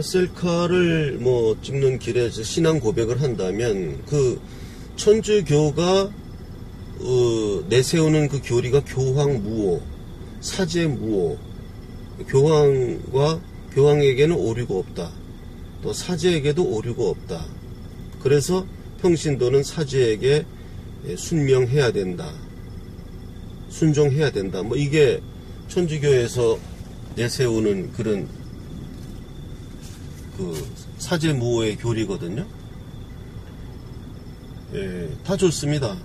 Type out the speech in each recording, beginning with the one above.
셀카를 뭐 찍는 길에 신앙 고백을 한다면 그 천주교가 내세우는 그 교리가 교황무오, 사제무오, 교황에게는 오류가 없다. 또 사제에게도 오류가 없다. 그래서 평신도는 사제에게 순명해야 된다. 순종해야 된다. 뭐 이게 천주교에서 내세우는 그런 그 사제무오의 교리거든요. 예, 다 좋습니다.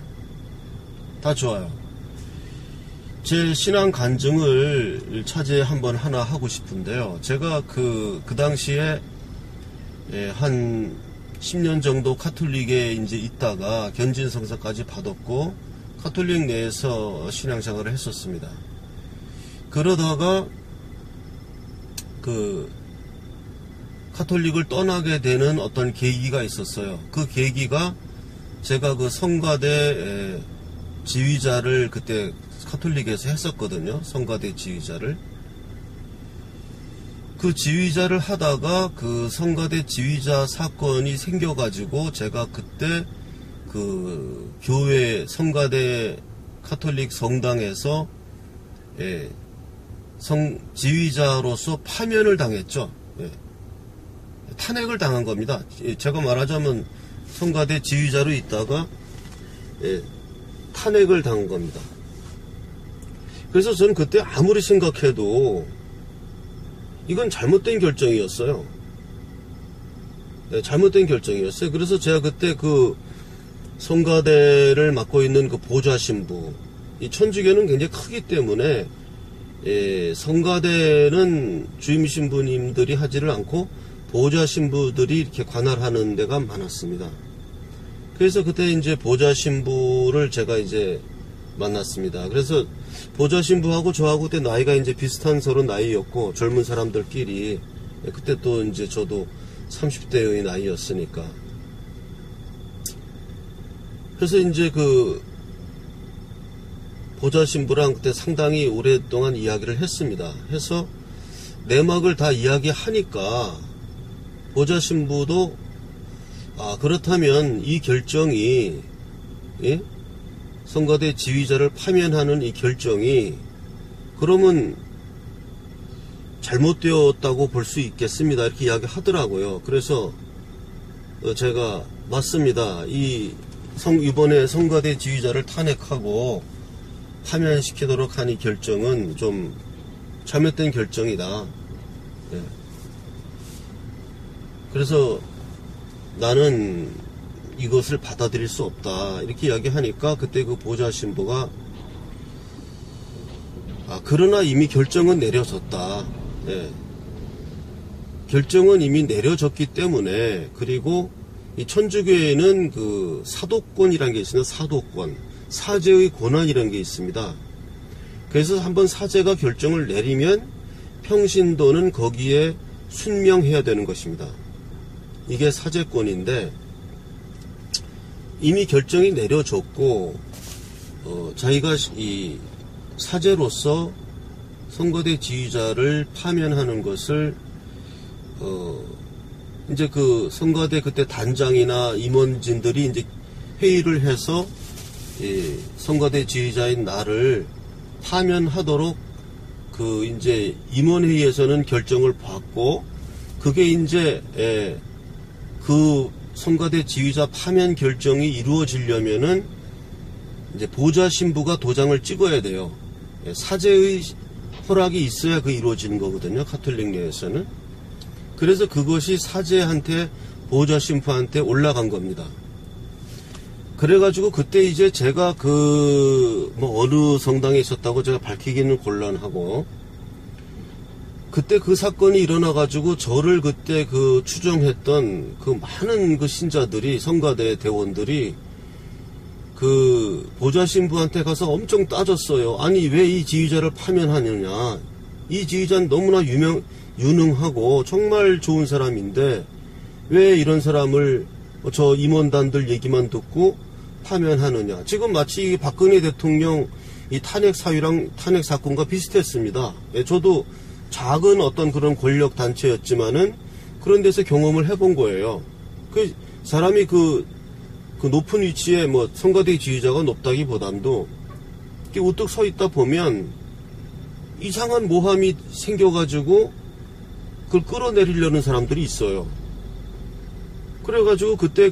다 좋아요. 제 신앙 간증을 차제 한번 하나 하고 싶은데요. 제가 그 당시에 한 10년 정도 카톨릭에 이제 있다가 견진성사까지 받았고 카톨릭 내에서 신앙생활을 했었습니다. 그러다가 그 카톨릭을 떠나게 되는 어떤 계기가 있었어요. 그 계기가 제가 그 성가대 지휘자를 그때 카톨릭에서 했었거든요. 성가대 지휘자를. 그 지휘자를 하다가 그 성가대 지휘자 사건이 생겨가지고 제가 그때 그 교회 성가대 카톨릭 성당에서 지휘자로서 파면을 당했죠. 탄핵을 당한 겁니다. 제가 말하자면 성가대 지휘자로 있다가 탄핵을 당한 겁니다. 그래서 저는 그때 아무리 생각해도 이건 잘못된 결정이었어요. 잘못된 결정이었어요. 그래서 제가 그때 그 성가대를 맡고 있는 그 보좌 신부, 이 천주교는 굉장히 크기 때문에 성가대는 주임 신부님들이 하지를 않고 보좌 신부들이 이렇게 관할하는 데가 많았습니다. 그래서 그때 이제 보좌 신부를 제가 이제 만났습니다. 그래서 보좌 신부하고 저하고 그때 나이가 이제 비슷한 서로 나이였고 젊은 사람들끼리 그때 또 이제 저도 30대의 나이였으니까. 그래서 이제 그 보좌 신부랑 그때 상당히 오랫동안 이야기를 했습니다. 해서 내막을 다 이야기하니까 보좌 신부도 그렇다면 이 결정이 성가대 지휘자를 파면하는 이 결정이 그러면 잘못되었다고 볼 수 있겠습니다. 이렇게 이야기하더라고요. 그래서 제가 맞습니다. 이번에 성가대 지휘자를 탄핵하고 파면시키도록 한 이 결정은 좀 잘못된 결정이다. 그래서 나는 이것을 받아들일 수 없다. 이렇게 이야기하니까 그때 그 보좌 신부가 그러나 이미 결정은 내려졌다. 결정은 이미 내려졌기 때문에, 그리고 이 천주교에는 그 사도권이라는 게 있습니다. 사도권. 사제의 권한이라는 게 있습니다. 그래서 한번 사제가 결정을 내리면 평신도는 거기에 순명해야 되는 것입니다. 이게 사제권인데 이미 결정이 내려졌고 자기가 이 사제로서 성가대 지휘자를 파면하는 것을 이제 그 성가대 그때 단장이나 임원진들이 이제 회의를 해서 성가대 지휘자인 나를 파면하도록 그 이제 임원회의에서는 결정을 받고, 그게 이제 그 성가대 지휘자 파면 결정이 이루어지려면은 이제 보좌 신부가 도장을 찍어야 돼요. 사제의 허락이 있어야 그 이루어지는 거거든요. 카톨릭 내에서는. 그래서 그것이 사제한테 보좌 신부한테 올라간 겁니다. 그래가지고 그때 이제 제가 뭐 어느 성당에 있었다고 제가 밝히기는 곤란하고, 그때 그 사건이 일어나가지고 저를 그때 그 추종했던 그 많은 그 신자들이, 성가대 대원들이 그 보좌 신부한테 가서 엄청 따졌어요. 아니 왜 이 지휘자를 파면하느냐. 이 지휘자는 너무나 유능하고 정말 좋은 사람인데 왜 이런 사람을 저 임원단들 얘기만 듣고 파면하느냐. 지금 마치 박근혜 대통령 이 탄핵 사유랑 탄핵 사건과 비슷했습니다. 저도 작은 어떤 그런 권력 단체였지만은 그런 데서 경험을 해본 거예요. 그 사람이 그 높은 위치에 뭐 성가대 지휘자가 높다기보단도 이렇게 우뚝 서 있다 보면 이상한 모함이 생겨가지고 그걸 끌어내리려는 사람들이 있어요. 그래가지고 그때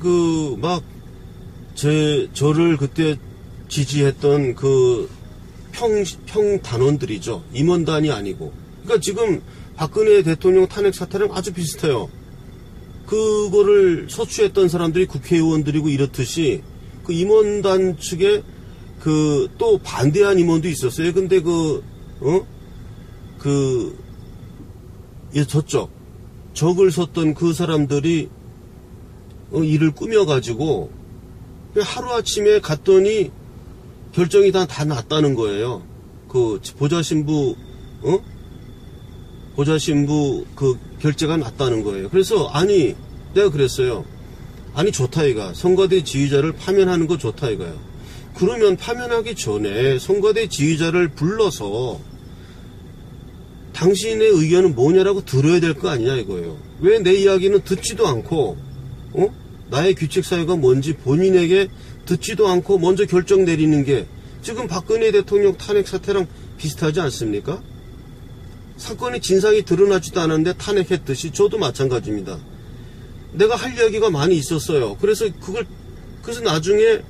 저를 그때 지지했던 그 평단원들이죠. 임원단이 아니고. 그러니까 지금 박근혜 대통령 탄핵 사태랑 아주 비슷해요. 그거를 소추했던 사람들이 국회의원들이고 이렇듯이 그 임원단 측에 또 반대한 임원도 있었어요. 근데 저쪽 적을 섰던 그 사람들이 일을 꾸며가지고 하루아침에 갔더니 결정이 다 났다는 거예요. 그 보좌신부 그 결재가 났다는 거예요. 그래서 내가 그랬어요. 좋다 이가. 성가대 지휘자를 파면하는 거 좋다 이거요. 그러면 파면하기 전에 성가대 지휘자를 불러서 당신의 의견은 뭐냐라고 들어야 될 거 아니냐 이거예요. 왜 내 이야기는 듣지도 않고 나의 규칙사유가 뭔지 본인에게 듣지도 않고 먼저 결정 내리는 게 지금 박근혜 대통령 탄핵 사태랑 비슷하지 않습니까? 사건의 진상이 드러나지도 않았는데 탄핵했듯이 저도 마찬가지입니다. 내가 할 이야기가 많이 있었어요. 그래서 나중에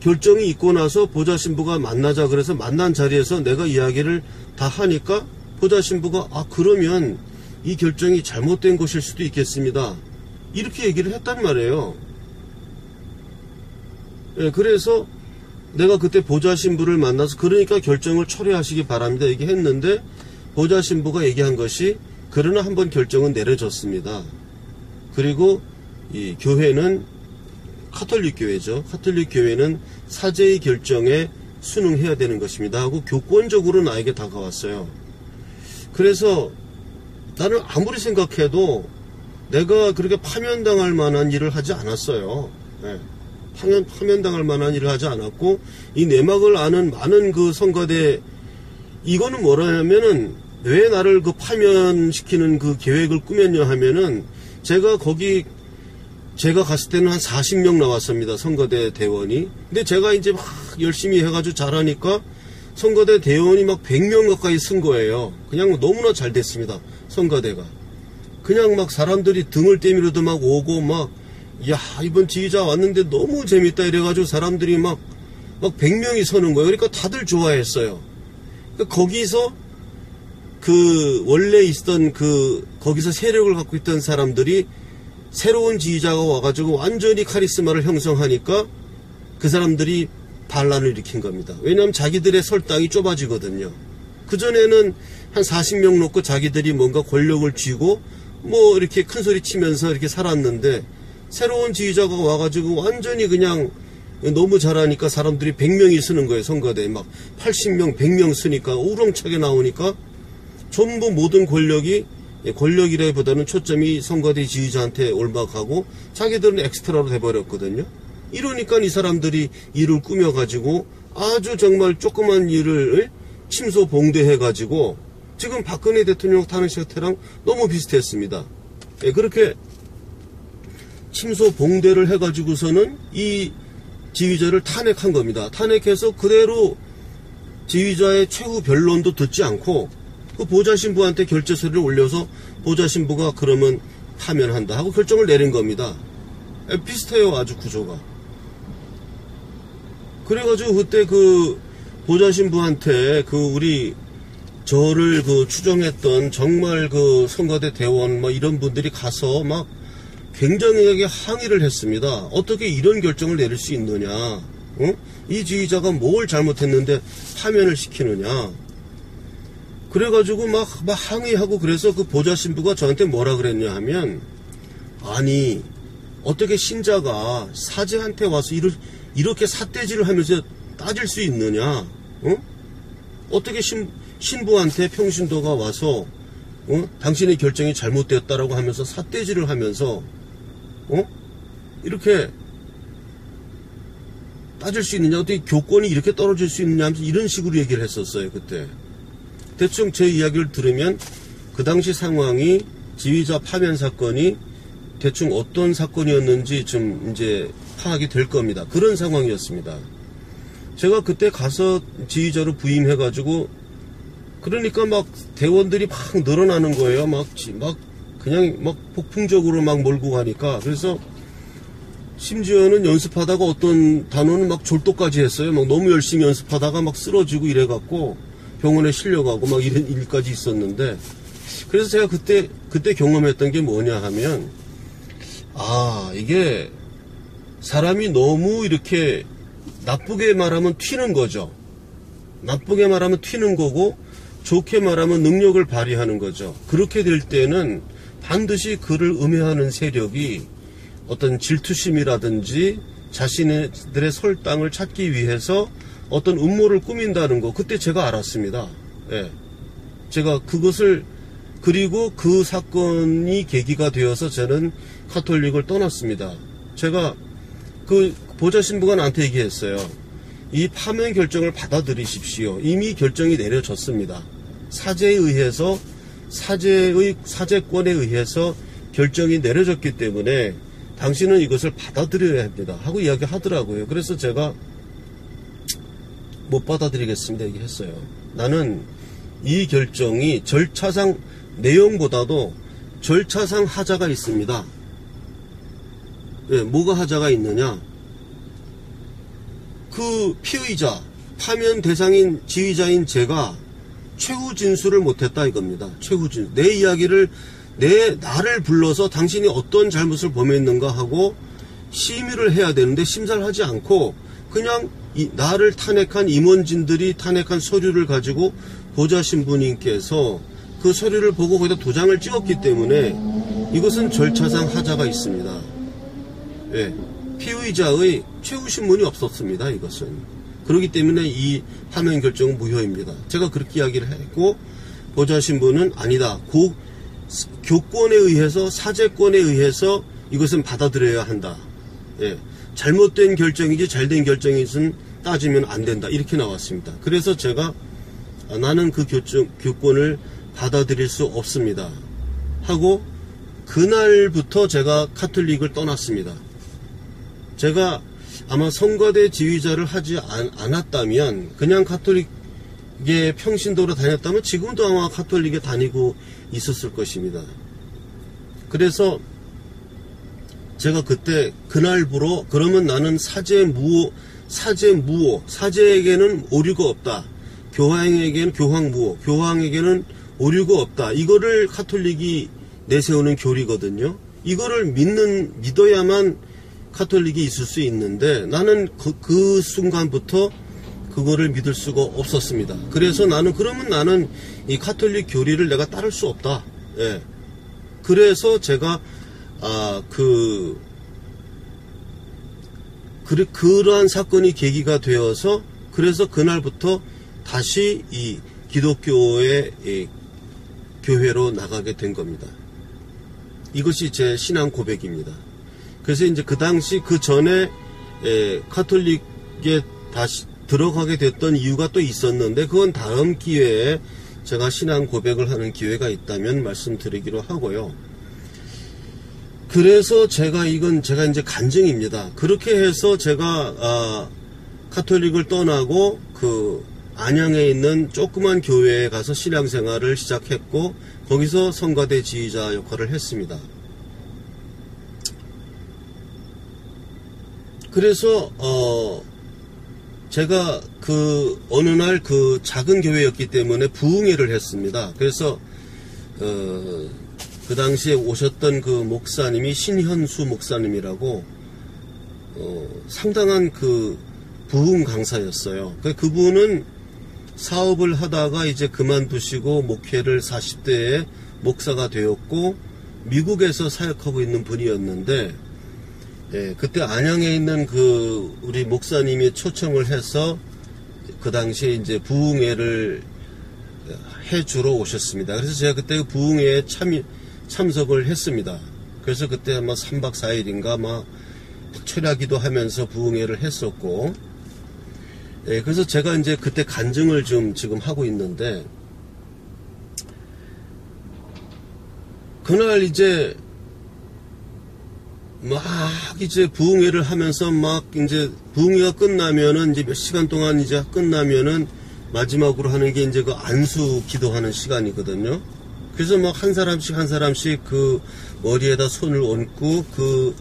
결정이 있고 나서 보좌신부가 만나자 그래서 만난 자리에서 내가 이야기를 다 하니까 보좌신부가 그러면 이 결정이 잘못된 것일 수도 있겠습니다. 이렇게 얘기를 했단 말이에요. 예, 그래서 내가 그때 보좌신부를 만나서 그러니까 결정을 철회하시기 바랍니다. 얘기했는데 보좌신부가 얘기한 것이 그러나 한번 결정은 내려졌습니다. 그리고 이 교회는 카톨릭 교회죠. 카톨릭 교회는 사제의 결정에 순응해야 되는 것입니다 하고 교권적으로 나에게 다가왔어요. 그래서 나는 아무리 생각해도 내가 그렇게 파면당할 만한 일을 하지 않았어요. 네. 파면당할 만한 일을 하지 않았고 이 내막을 아는 많은 그 성가대 이거는 뭐라냐면은 왜 나를 그 파면시키는 그 계획을 꾸몄냐 하면은 제가 갔을 때는 한 40명 나왔습니다. 성가대 대원이. 근데 제가 이제 막 열심히 해가지고 잘하니까 성가대 대원이 막 100명 가까이 쓴 거예요. 그냥 너무나 잘 됐습니다. 성가대가. 그냥 막 사람들이 등을 떼미로도 막 오고 이번 지휘자 왔는데 너무 재밌다 이래가지고 사람들이 막 100명이 서는 거예요. 그러니까 다들 좋아했어요. 그러니까 거기서 원래 있던 거기서 세력을 갖고 있던 사람들이 새로운 지휘자가 와가지고 완전히 카리스마를 형성하니까 그 사람들이 반란을 일으킨 겁니다. 왜냐하면 자기들의 설당이 좁아지거든요. 그전에는 한 40명 놓고 자기들이 뭔가 권력을 쥐고 이렇게 큰 소리 치면서 이렇게 살았는데 새로운 지휘자가 와가지고 완전히 그냥 너무 잘하니까 사람들이 100명이 쓰는 거예요. 성가대에 막 80명, 100명 쓰니까 우렁차게 나오니까 전부 모든 권력이라기보다는 초점이 성가대 지휘자한테 올막하고 자기들은 엑스트라로 돼버렸거든요. 이러니까 이 사람들이 일을 꾸며가지고 아주 정말 조그만 일을 침소봉대해가지고 지금 박근혜 대통령 탄핵 사태랑 너무 비슷했습니다. 예, 그렇게 침소봉대를 해가지고서는 이 지휘자를 탄핵한 겁니다. 탄핵해서 그대로 지휘자의 최후 변론도 듣지 않고 그 보좌신부한테 결재서를 올려서 보좌신부가 그러면 파면한다 하고 결정을 내린 겁니다. 비슷해요. 아주 구조가. 그래가지고 그때 그 보좌신부한테 저를 추정했던 정말 성가대 대원 이런 분들이 가서 막 굉장하게 항의를 했습니다. 어떻게 이런 결정을 내릴 수 있느냐? 이 지휘자가 뭘 잘못했는데 파면을 시키느냐? 그래가지고 막 항의하고 그래서 그 보좌신부가 저한테 뭐라 그랬냐 하면 아니 어떻게 신자가 사제한테 와서 이렇게 삿대질을 하면서 따질 수 있느냐? 어떻게 신부한테 평신도가 와서 당신의 결정이 잘못되었다라고 하면서 삿대질을 하면서 이렇게 따질 수 있느냐? 어떻게 교권이 이렇게 떨어질 수 있느냐 하면서 이런 식으로 얘기를 했었어요. 그때. 대충 제 이야기를 들으면 그 당시 상황이 지휘자 파면 사건이 대충 어떤 사건이었는지 좀 이제 파악이 될 겁니다. 그런 상황이었습니다. 제가 그때 가서 지휘자로 부임해가지고 그러니까 막 대원들이 막 늘어나는 거예요. 그냥 폭풍적으로 막 몰고 가니까. 그래서 심지어는 연습하다가 어떤 단원은 막 졸도까지 했어요. 막 너무 열심히 연습하다가 막 쓰러지고 이래갖고 병원에 실려가고 막 이런 일까지 있었는데, 그래서 제가 그때 경험했던 게 뭐냐 하면, 이게 사람이 너무 이렇게 나쁘게 말하면 튀는 거죠. 나쁘게 말하면 튀는 거고, 좋게 말하면 능력을 발휘하는 거죠. 그렇게 될 때는 반드시 그를 음해하는 세력이 어떤 질투심이라든지 자신들의 설당을 찾기 위해서 어떤 음모를 꾸민다는 거, 그때 제가 알았습니다. 예. 제가 그것을, 그리고 그 사건이 계기가 되어서 저는 카톨릭을 떠났습니다. 제가 그 보좌신부가 나한테 얘기했어요. 이 파면 결정을 받아들이십시오. 이미 결정이 내려졌습니다. 사제권에 의해서 결정이 내려졌기 때문에 당신은 이것을 받아들여야 합니다 하고 이야기하더라고요. 그래서 제가 못 받아들이겠습니다 얘기했어요. 나는 이 결정이 절차상, 내용보다도 절차상 하자가 있습니다. 예, 뭐가 하자가 있느냐, 그 피의자, 파면 대상인 지휘자인 제가 최후 진술을 못했다 이겁니다. 최후 진술. 내 이야기를, 나를 불러서 당신이 어떤 잘못을 범했는가 하고 심의를 해야 되는데 심사를 하지 않고 그냥 나를 탄핵한 임원진들이 탄핵한 서류를 가지고 보좌 신부님께서 그 서류를 보고 거기다 도장을 찍었기 때문에 이것은 절차상 하자가 있습니다. 예, 피의자의 최후 신문이 없었습니다. 이것은. 그렇기 때문에 이 파면 결정은 무효입니다. 제가 그렇게 이야기를 했고, 보좌 신부는 아니다. 교권에 의해서, 사제권에 의해서 이것은 받아들여야 한다. 예, 잘못된 결정이지 잘된 결정이든 따지면 안 된다. 이렇게 나왔습니다. 그래서 제가 나는 그 교권을 받아들일 수 없습니다 하고 그날부터 제가 카톨릭을 떠났습니다. 제가 아마 성가대 지휘자를 하지 않았다면, 그냥 카톨릭에 평신도로 다녔다면 지금도 아마 카톨릭에 다니고 있었을 것입니다. 그래서 제가 그날부로 그러면 나는 사제무오, 사제에게는 오류가 없다. 교황에게는 교황무오, 교황에게는 오류가 없다. 이거를 카톨릭이 내세우는 교리거든요. 이거를 믿어야만 카톨릭이 있을 수 있는데, 나는 그 순간부터 그거를 믿을 수가 없었습니다. 그래서 그러면 나는 이 카톨릭 교리를 내가 따를 수 없다. 예. 그래서 제가, 그러한 사건이 계기가 되어서, 그래서 그날부터 다시 이 기독교의 교회로 나가게 된 겁니다. 이것이 제 신앙 고백입니다. 그래서 이제 그 당시, 그 전에 카톨릭에 다시 들어가게 됐던 이유가 또 있었는데, 그건 다음 기회에 제가 신앙 고백을 하는 기회가 있다면 말씀드리기로 하고요. 그래서 제가 이제 간증입니다. 그렇게 해서 제가 카톨릭을 떠나고 그 안양에 있는 조그만 교회에 가서 신앙생활을 시작했고, 거기서 성가대 지휘자 역할을 했습니다. 그래서 제가 어느 날 그 작은 교회였기 때문에 부흥회를 했습니다. 그래서 그 당시에 오셨던 그 목사님이 신현수 목사님이라고 상당한 그 부흥 강사였어요. 그분은 사업을 하다가 이제 그만두시고 목회를 40대에 목사가 되었고 미국에서 사역하고 있는 분이었는데, 예, 그때 안양에 있는 우리 목사님이 초청을 해서 그 당시에 이제 부흥회를 해주러 오셨습니다. 그래서 제가 그때 그 부흥회에 참석을 했습니다. 그래서 그때 아마 3박 4일인가 막 철야기도 하면서 부흥회를 했었고, 예, 그래서 제가 이제 그때 간증을 지금 하고 있는데, 그날 이제 막 이제 부흥회를 하면서 막 이제 부흥회가 끝나면은 이제 몇 시간 동안 이제 끝나면은 마지막으로 하는 게 이제 그 안수 기도하는 시간이거든요. 그래서 막 한 사람씩 그 머리에다 손을 얹고 그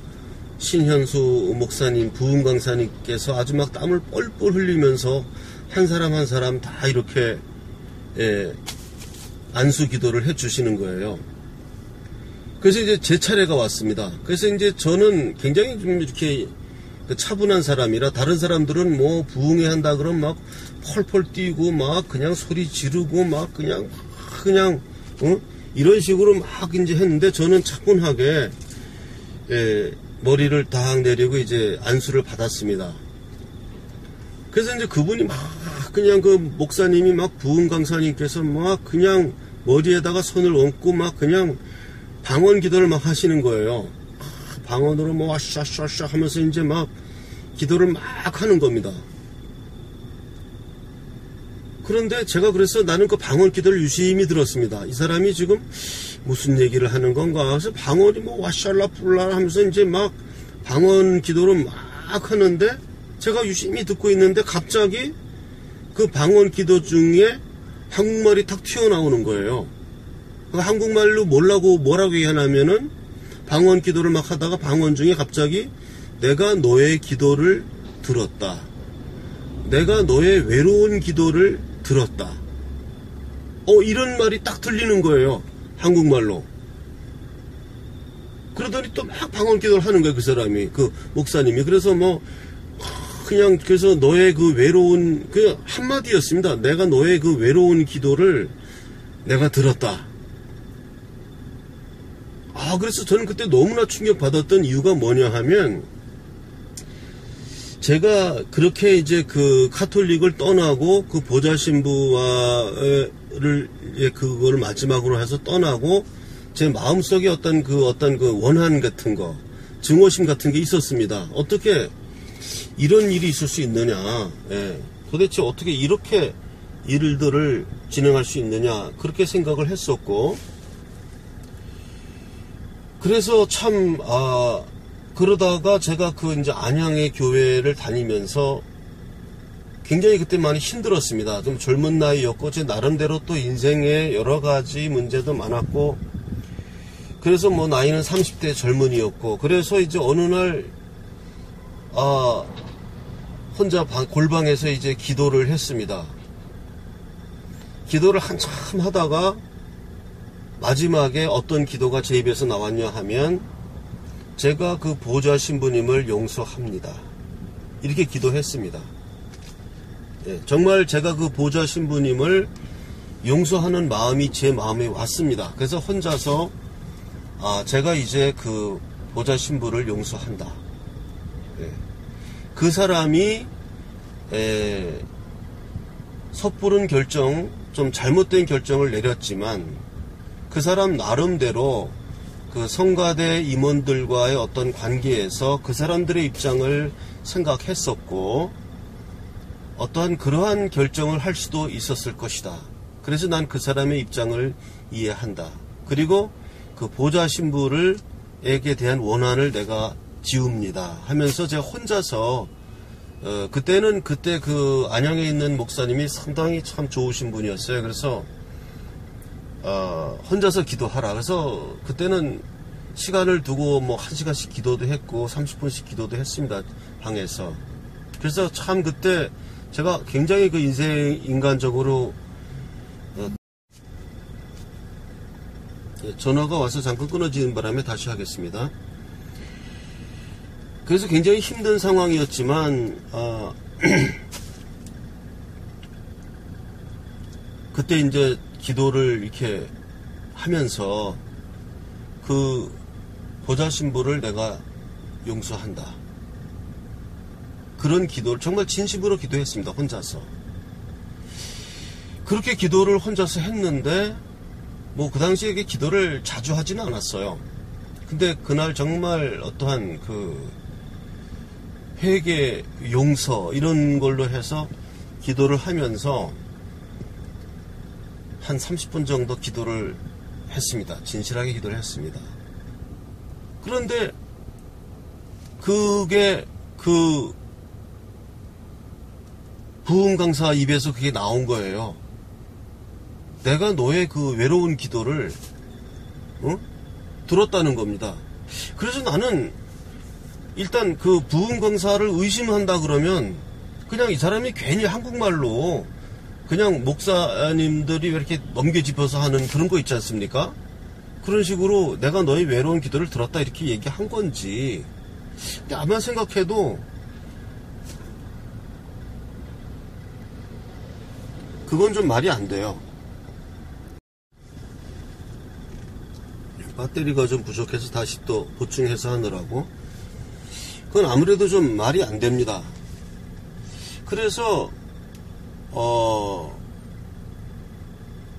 신현수 목사님, 부흥 강사님께서 아주 막 땀을 뻘뻘 흘리면서 한 사람 다 이렇게 안수 기도를 해 주시는 거예요. 그래서 이제 제 차례가 왔습니다. 그래서 이제 저는 굉장히 좀 이렇게 차분한 사람이라 다른 사람들은 뭐 부흥회 한다 그러면 막 펄펄 뛰고 막 그냥 소리 지르고 막 그냥 이런 식으로 막 이제 했는데 저는 차분하게 머리를 딱 내리고 이제 안수를 받았습니다. 그래서 이제 그분이 막 그냥 그 목사님이 막 부흥 강사님께서 막 그냥 머리에다가 손을 얹고 막 그냥 방언 기도를 막 하시는 거예요. 방언으로 뭐 샤샤샤 하면서 이제 막 기도를 막 하는 겁니다. 그런데 제가 그래서 나는 그 방언 기도를 유심히 들었습니다. 이 사람이 지금 무슨 얘기를 하는 건가. 그래서 방언이 뭐 와샬라 풀라 하면서 이제 막 방언 기도를 막 하는데 제가 유심히 듣고 있는데 갑자기 그 방언 기도 중에 한국말이 탁 튀어나오는 거예요. 한국말로 뭐라고 얘기하냐면은 방언 기도를 막 하다가 방언 중에 갑자기 내가 너의 기도를 들었다. 내가 너의 외로운 기도를 들었다. 이런 말이 딱 들리는 거예요. 한국말로. 그러더니 또 막 방언 기도를 하는 거예요. 그 사람이, 그 목사님이. 그래서 뭐 그냥 그래서 너의 그 외로운 그 한마디였습니다. 내가 너의 그 외로운 기도를 내가 들었다. 그래서 저는 그때 너무나 충격받았던 이유가 뭐냐 하면, 제가 그렇게 이제 그 카톨릭을 떠나고 그 보좌신부를 그거를 마지막으로 해서 떠나고 제 마음속에 어떤 그 원한 같은 거, 증오심 같은 게 있었습니다. 어떻게 이런 일이 있을 수 있느냐. 도대체 어떻게 이렇게 일들을 진행할 수 있느냐. 그렇게 생각을 했었고, 그래서 참, 그러다가 제가 그 이제 안양의 교회를 다니면서 굉장히 그때 많이 힘들었습니다. 좀 젊은 나이였고, 제 나름대로 또 인생에 여러 가지 문제도 많았고, 그래서 뭐 나이는 30대 젊은이였고, 그래서 이제 어느 날, 혼자 골방에서 이제 기도를 했습니다. 기도를 한참 하다가, 마지막에 어떤 기도가 제 입에서 나왔냐 하면, 제가 그 보좌 신부님을 용서합니다. 이렇게 기도했습니다. 정말 제가 그 보좌 신부님을 용서하는 마음이 제 마음에 왔습니다. 그래서 혼자서 제가 이제 그 보좌 신부를 용서한다. 그 사람이 섣부른 결정, 좀 잘못된 결정을 내렸지만 그 사람 나름대로 그 성가대 임원들과의 어떤 관계에서 그 사람들의 입장을 생각했었고, 어떠한 그러한 결정을 할 수도 있었을 것이다. 그래서 난 그 사람의 입장을 이해한다. 그리고 그 보좌 신부에게 대한 원한을 내가 지웁니다 하면서 제가 혼자서 그때는 그때 그 안양에 있는 목사님이 상당히 참 좋으신 분이었어요. 그래서 혼자서 기도하라. 그래서 그때는 시간을 두고 뭐 1시간씩 기도도 했고 30분씩 기도도 했습니다. 방에서. 그래서 참 그때 제가 굉장히 그 인간적으로 전화가 와서 잠깐 끊어지는 바람에 다시 하겠습니다. 그래서 굉장히 힘든 상황이었지만 그때 이제 기도를 이렇게 하면서 그 보좌 신부를 내가 용서한다. 그런 기도를 정말 진심으로 기도했습니다. 혼자서. 그렇게 기도를 혼자서 했는데 뭐 그 당시에 기도를 자주 하지는 않았어요. 근데 그날 정말 어떠한 그 회개, 용서 이런 걸로 해서 기도를 하면서 한 30분 정도 기도를 했습니다. 진실하게 기도를 했습니다. 그런데 그게 그 부흥 강사 입에서 그게 나온 거예요. 내가 너의 그 외로운 기도를 들었다는 겁니다. 그래서 나는 일단 그 부흥 강사를 의심한다 그러면 그냥 이 사람이 괜히 한국말로 그냥 목사님들이 왜 이렇게 넘겨짚어서 하는 그런 거 있지 않습니까? 그런 식으로 내가 너의 외로운 기도를 들었다 이렇게 얘기한 건지. 근데 아마 생각해도 그건 좀 말이 안 돼요. 배터리가 좀 부족해서 다시 또 보충해서 하느라고. 그건 아무래도 좀 말이 안 됩니다. 그래서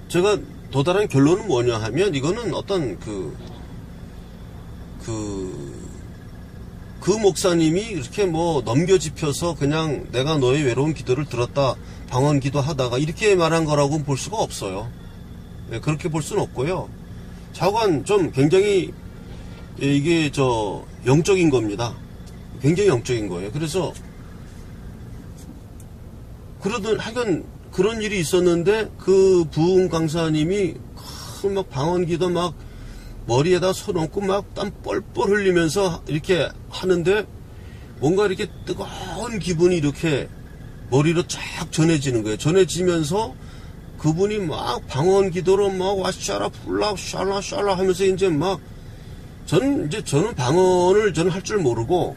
제가 도달한 결론은 뭐냐 하면 이거는 어떤 그 목사님이 이렇게 뭐 넘겨짚혀서 그냥 내가 너의 외로운 기도를 들었다 방언 기도하다가 이렇게 말한 거라고 볼 수가 없어요. 네, 그렇게 볼 수는 없고요. 자관 좀 굉장히 이게 영적인 겁니다. 굉장히 영적인 거예요. 그래서 하여간 그런 일이 있었는데 그 부흥 강사님이 막 방언 기도 막 머리에다 손 얹고 막 땀 뻘뻘 흘리면서 이렇게 하는데 뭔가 이렇게 뜨거운 기분이 이렇게 머리로 쫙 전해지는 거예요. 전해지면서 그분이 막 방언 기도로 막 와샤라 풀라 샬라 샬라 하면서 이제 막 저는 방언을 할 줄 모르고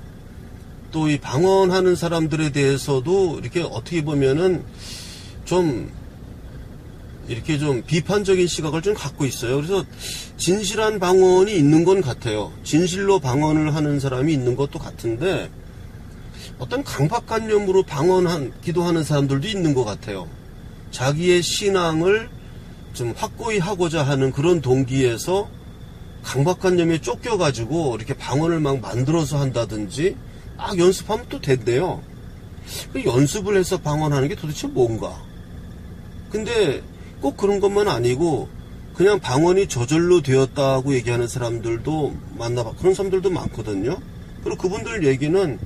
또 이 방언하는 사람들에 대해서도 이렇게 어떻게 보면은 좀 이렇게 좀 비판적인 시각을 좀 갖고 있어요. 그래서 진실한 방언이 있는 건 같아요. 진실로 방언을 하는 사람이 있는 것도 같은데 어떤 강박관념으로 기도하는 사람들도 있는 것 같아요. 자기의 신앙을 좀 확고히 하고자 하는 그런 동기에서 강박관념에 쫓겨가지고 이렇게 방언을 막 만들어서 한다든지 막 연습하면 또 된대요. 연습을 해서 방언하는 게 도대체 뭔가. 근데 꼭 그런 것만 아니고 그냥 방언이 저절로 되었다고 얘기하는 사람들도 그런 사람들도 많거든요. 그리고 그분들 얘기는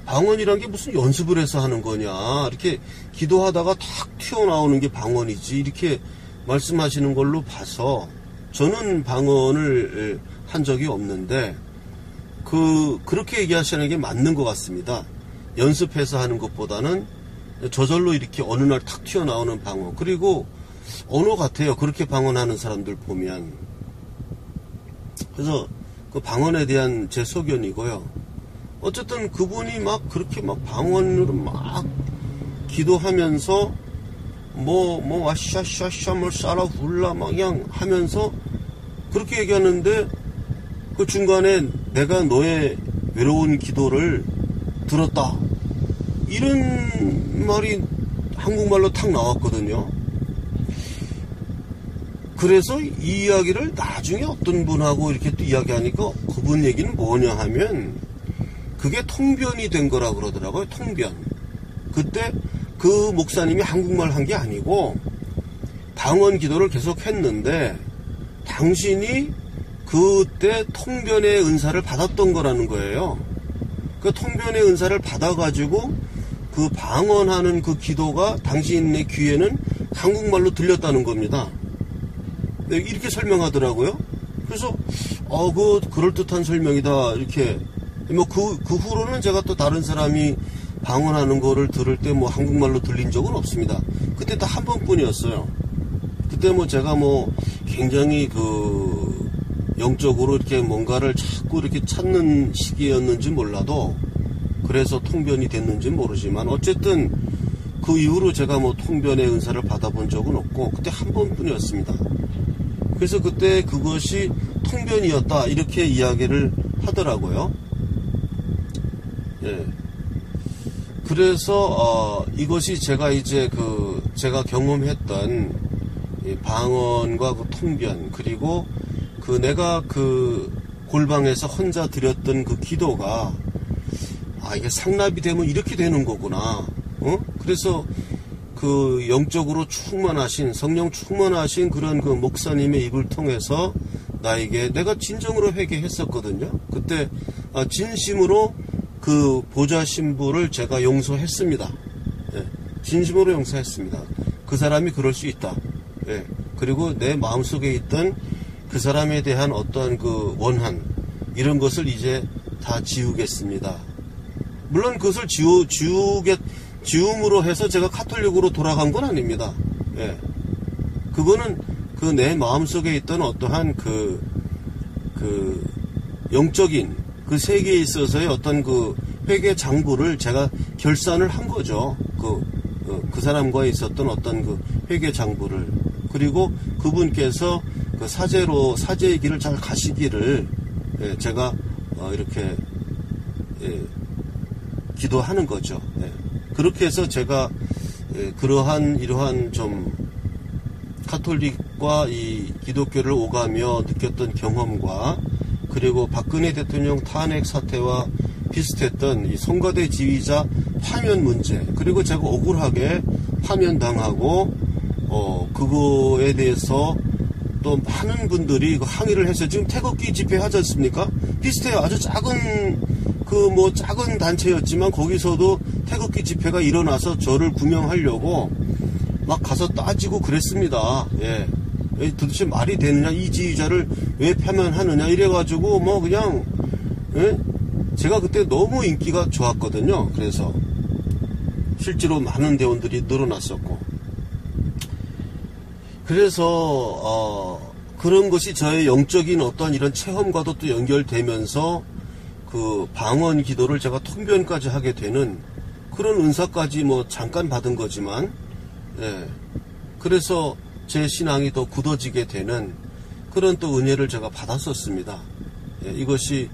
방언이란 게 무슨 연습을 해서 하는 거냐, 이렇게 기도하다가 탁 튀어나오는 게 방언이지 이렇게 말씀하시는 걸로 봐서 저는 방언을 한 적이 없는데 그렇게 얘기하시는 게 맞는 것 같습니다. 연습해서 하는 것보다는 저절로 이렇게 어느 날 탁 튀어나오는 방언. 그리고 언어 같아요. 그렇게 방언하는 사람들 보면. 그래서 그 방언에 대한 제 소견이고요. 어쨌든 그분이 막 그렇게 막 방언으로 막 기도하면서 와샤샤샤 뭘 싸라 훌라 막 그냥 하면서 그렇게 얘기하는데 그 중간에 내가 너의 외로운 기도를 들었다. 이런 말이 한국말로 탁 나왔거든요. 그래서 이 이야기를 나중에 어떤 분하고 이렇게 또 이야기하니까 그분 얘기는 뭐냐 하면 그게 통변이 된 거라 그러더라고요. 통변. 그때 그 목사님이 한국말 한 게 아니고 방언 기도를 계속 했는데 당신이 그때 통변의 은사를 받았던 거라는 거예요. 그 통변의 은사를 받아가지고 그 방언하는 그 기도가 당신의 귀에는 한국말로 들렸다는 겁니다. 네, 이렇게 설명하더라고요. 그래서 그럴듯한 설명이다 이렇게. 그 후로는 제가 또 다른 사람이 방언하는 거를 들을 때 한국말로 들린 적은 없습니다. 그때 딱 한 번뿐이었어요. 그때 제가 굉장히 영적으로 이렇게 뭔가를 자꾸 이렇게 찾는 시기였는지 몰라도 그래서 통변이 됐는지 모르지만 어쨌든 그 이후로 제가 통변의 은사를 받아본 적은 없고 그때 한 번뿐이었습니다. 그래서 그때 그것이 통변이었다 이렇게 이야기를 하더라고요. 예. 그래서 이것이 제가 제가 경험했던 방언과 그 통변 그리고 내가 골방에서 혼자 드렸던 그 기도가 이게 상납이 되면 이렇게 되는 거구나. 그래서 그 영적으로 충만하신, 성령 충만하신 그런 그 목사님의 입을 통해서 나에게, 내가 진정으로 회개했었거든요. 그때 진심으로 그 보좌 신부를 제가 용서했습니다. 예, 진심으로 용서했습니다. 그 사람이 그럴 수 있다. 예, 그리고 내 마음속에 있던 그 사람에 대한 어떤 그 원한, 이런 것을 이제 다 지우겠습니다. 물론 그것을 지움으로 해서 제가 카톨릭으로 돌아간 건 아닙니다. 예, 그거는 그 내 마음속에 있던 어떠한 그 영적인 그 세계에 있어서의 어떤 그 회개 장부를 제가 결산을 한 거죠. 그 사람과 있었던 어떤 그 회개 장부를. 그리고 그분께서 그 사제의 길을 잘 가시기를, 예, 제가 이렇게, 예, 기도하는 거죠. 예. 그렇게 해서 제가, 예, 이러한 좀 카톨릭과 이 기독교를 오가며 느꼈던 경험과, 그리고 박근혜 대통령 탄핵 사태와 비슷했던 이 성가대 지휘자 파면 문제, 그리고 제가 억울하게 파면당하고 그거에 대해서 또 많은 분들이 항의를 해서 지금 태극기 집회 하지 않습니까? 비슷해요. 아주 작은 작은 단체였지만 거기서도 태극기 집회가 일어나서 저를 구명하려고 막 가서 따지고 그랬습니다. 예. 도대체 말이 되느냐, 이 지휘자를 왜 파면하느냐, 이래가지고 그냥, 예? 제가 그때 너무 인기가 좋았거든요. 그래서 실제로 많은 대원들이 늘어났었고, 그래서 그런 것이 저의 영적인 어떤 이런 체험과도 또 연결되면서 그 방언 기도를 제가 통변까지 하게 되는 그런 은사까지 잠깐 받은 거지만, 예. 그래서 제 신앙이 더 굳어지게 되는 그런 또 은혜를 제가 받았었습니다. 예, 이것이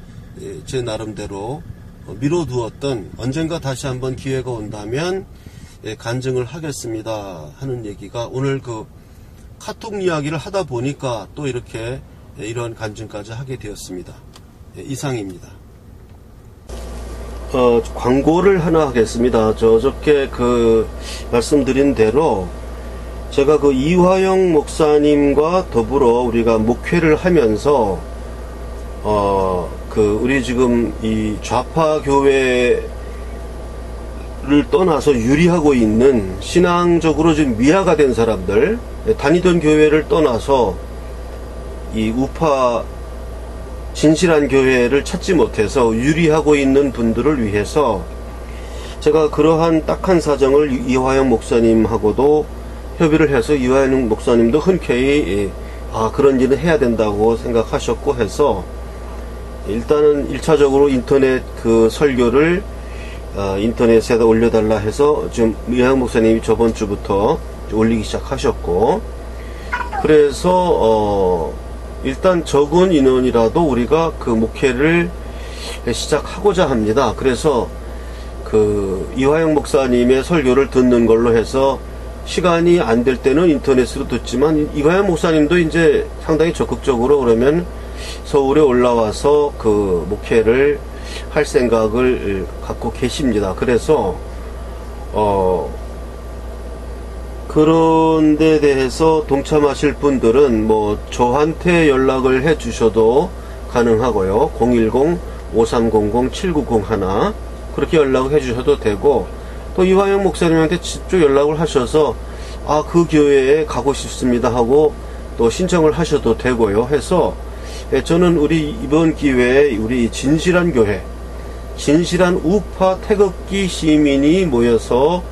제 나름대로 미뤄두었던, 언젠가 다시 한번 기회가 온다면 간증을 하겠습니다 하는 얘기가, 오늘 그 카톡 이야기를 하다 보니까 또 이렇게 이런 간증까지 하게 되었습니다. 이상입니다. 광고를 하나 하겠습니다. 저저께 말씀드린 대로 제가 그 이화영 목사님과 더불어 우리가 목회를 하면서 우리 지금 이 좌파 교회를 떠나서 유리하고 있는, 신앙적으로 좀 미화가 된 사람들, 다니던 교회를 떠나서 이 우파 진실한 교회를 찾지 못해서 유리하고 있는 분들을 위해서 제가 그러한 딱한 사정을 이화영 목사님하고도 협의를 해서, 이화영 목사님도 흔쾌히 그런 일은 해야 된다고 생각하셨고 해서, 일단은 1차적으로 인터넷 그 설교를 인터넷에다 올려달라 해서 지금 이화영 목사님이 저번 주부터 올리기 시작하셨고, 그래서 일단 적은 인원이라도 우리가 그 목회를 시작하고자 합니다. 그래서 그 이화영 목사님의 설교를 듣는 걸로 해서, 시간이 안 될 때는 인터넷으로 듣지만, 이화영 목사님도 이제 상당히 적극적으로 그러면 서울에 올라와서 그 목회를 할 생각을 갖고 계십니다. 그래서 그런 데 대해서 동참하실 분들은 저한테 연락을 해 주셔도 가능하고요. 010-5300-7901 그렇게 연락을 해 주셔도 되고, 또 이화영 목사님한테 직접 연락을 하셔서 그 교회에 가고 싶습니다 하고 또 신청을 하셔도 되고요. 해서 저는 우리 이번 기회에 우리 진실한 교회, 진실한 우파 태극기 시민이 모여서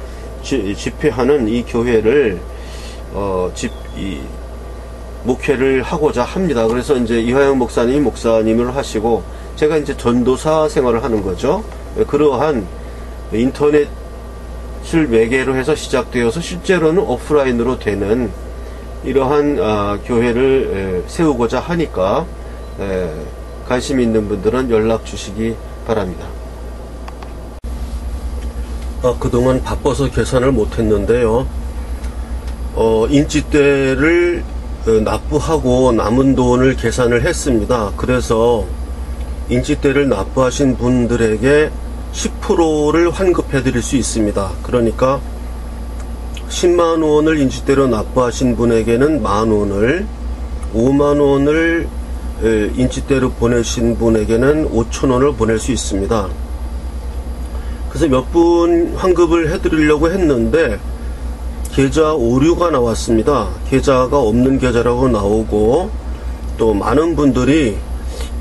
집회하는 이 교회를 목회를 하고자 합니다. 그래서 이제 이화영 목사님이 목사님을 하시고 제가 이제 전도사 생활을 하는 거죠. 그러한 인터넷을 매개로 해서 시작되어서 실제로는 오프라인으로 되는 이러한 교회를 세우고자 하니까 관심 있는 분들은 연락 주시기 바랍니다. 그동안 바빠서 계산을 못했는데요. 인지대를 납부하고 남은 돈을 계산을 했습니다. 그래서 인지대를 납부하신 분들에게 10%를 환급해 드릴 수 있습니다. 그러니까 10만원을 인치대로 납부하신 분에게는 만원을, 5만원을 인치대로 보내신 분에게는 5천원을 보낼 수 있습니다. 그래서 몇 분 환급을 해드리려고 했는데 계좌 오류가 나왔습니다. 계좌가 없는 계좌라고 나오고, 또 많은 분들이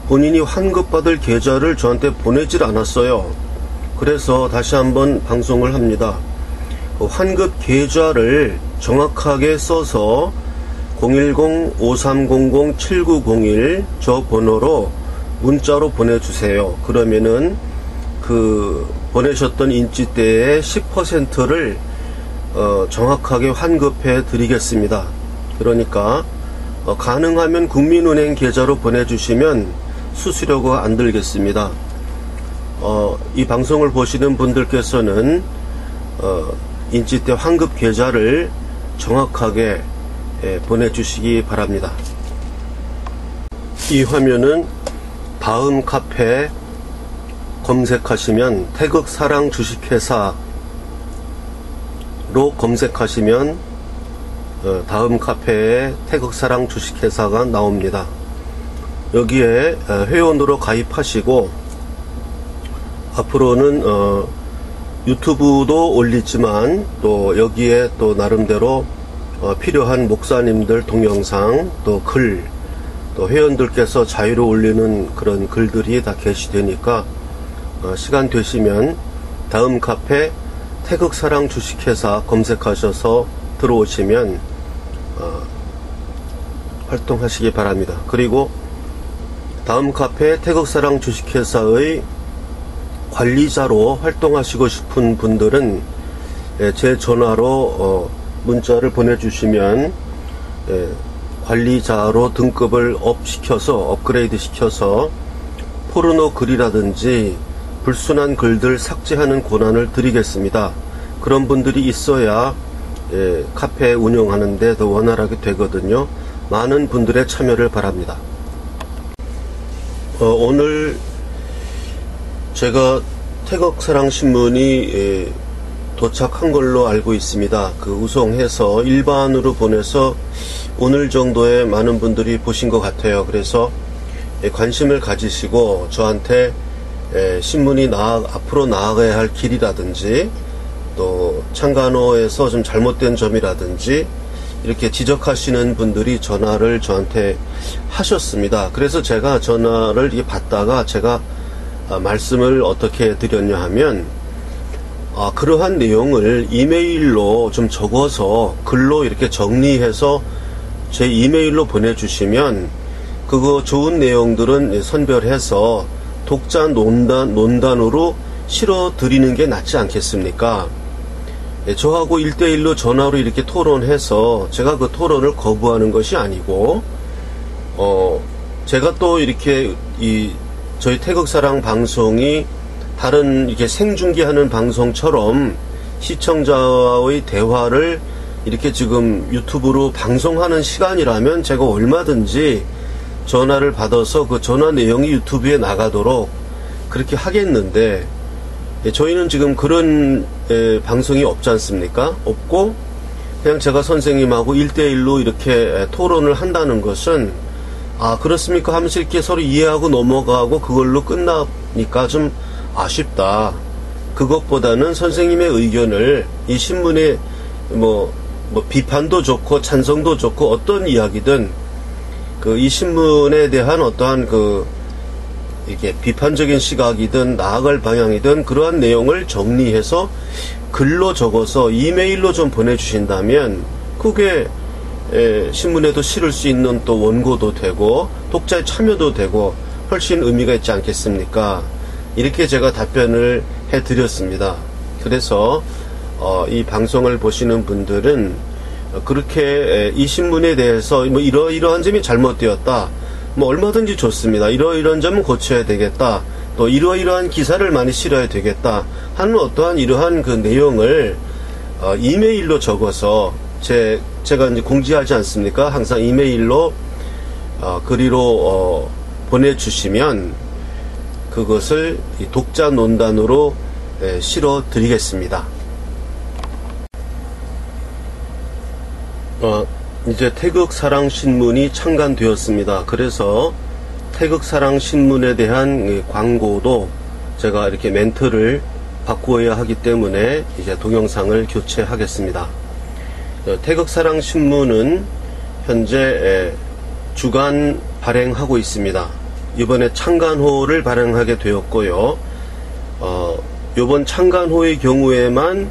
본인이 환급받을 계좌를 저한테 보내질 않았어요. 그래서 다시 한번 방송을 합니다. 환급 계좌를 정확하게 써서 010-5300-7901 저 번호로 문자로 보내주세요. 그러면은 그 보내셨던 인치대의 10%를 정확하게 환급해 드리겠습니다. 그러니까 가능하면 국민은행 계좌로 보내주시면 수수료가 안 들겠습니다. 이 방송을 보시는 분들께서는 인치대 환급 계좌를 정확하게 보내주시기 바랍니다. 이 화면은 다음 카페 검색하시면 태극사랑 주식회사로 검색하시면 다음 카페에 태극사랑 주식회사가 나옵니다. 여기에 회원으로 가입하시고 앞으로는 유튜브도 올리지만 또 여기에 또 나름대로 필요한 목사님들 동영상, 또 글, 또 회원들께서 자유로 올리는 그런 글들이 다 게시되니까 시간 되시면 다음 카페 태극사랑 주식회사 검색하셔서 들어오시면 활동하시기 바랍니다. 그리고 다음 카페 태극사랑 주식회사의 관리자로 활동하시고 싶은 분들은 제 전화로 문자를 보내주시면 관리자로 등급을 업그레이드 시켜서 포르노 글이라든지 불순한 글들 삭제하는 권한을 드리겠습니다. 그런 분들이 있어야 카페 운영하는데 더 원활하게 되거든요. 많은 분들의 참여를 바랍니다. 오늘 제가 태극사랑신문이 도착한 걸로 알고 있습니다. 그 우송해서 일반으로 보내서 오늘 정도에 많은 분들이 보신 것 같아요. 그래서 관심을 가지시고 저한테 신문이 앞으로 나아가야 할 길이라든지 또 창간호에서 좀 잘못된 점이라든지 이렇게 지적하시는 분들이 전화를 저한테 하셨습니다. 그래서 제가 전화를 받다가 제가 말씀을 어떻게 드렸냐 하면 그러한 내용을 이메일로 좀 적어서 글로 이렇게 정리해서 제 이메일로 보내주시면 그거 좋은 내용들은 선별해서 독자 논단으로 실어드리는 게 낫지 않겠습니까? 저하고 1대1로 전화로 이렇게 토론해서 제가 그 토론을 거부하는 것이 아니고 제가 또 이렇게 저희 태극사랑 방송이 다른 이렇게 생중계하는 방송처럼 시청자와의 대화를 이렇게 지금 유튜브로 방송하는 시간이라면 제가 얼마든지 전화를 받아서 그 전화 내용이 유튜브에 나가도록 그렇게 하겠는데 저희는 지금 그런 방송이 없지 않습니까? 없고 그냥 제가 선생님하고 1대1로 이렇게 토론을 한다는 것은 그렇습니까? 하면서 이렇게 서로 이해하고 넘어가고 그걸로 끝나니까 좀 아쉽다. 그것보다는 선생님의 의견을 이 신문에 뭐 비판도 좋고 찬성도 좋고 어떤 이야기든 이 신문에 대한 어떠한 이게 비판적인 시각이든 나아갈 방향이든 그러한 내용을 정리해서 글로 적어서 이메일로 좀 보내주신다면 그게 신문에도 실을 수 있는 또 원고도 되고 독자의 참여도 되고 훨씬 의미가 있지 않겠습니까? 이렇게 제가 답변을 해드렸습니다. 그래서 이 방송을 보시는 분들은 그렇게 이 신문에 대해서 이러이러한 점이 잘못되었다. 얼마든지 좋습니다. 이러이러한 점은 고쳐야 되겠다. 또 이러이러한 기사를 많이 실어야 되겠다. 하는 어떠한 이러한 그 내용을 이메일로 적어서 제가 이제 공지하지 않습니까? 항상 이메일로 글로 보내주시면 그것을 독자 논단으로 실어 드리겠습니다. 이제 태극사랑신문이 창간되었습니다. 그래서 태극사랑신문에 대한 광고도 제가 이렇게 멘트를 바꾸어야 하기 때문에 이제 동영상을 교체하겠습니다. 태극사랑신문은 현재 주간 발행하고 있습니다. 이번에 창간호를 발행하게 되었고요. 이번 창간호의 경우에만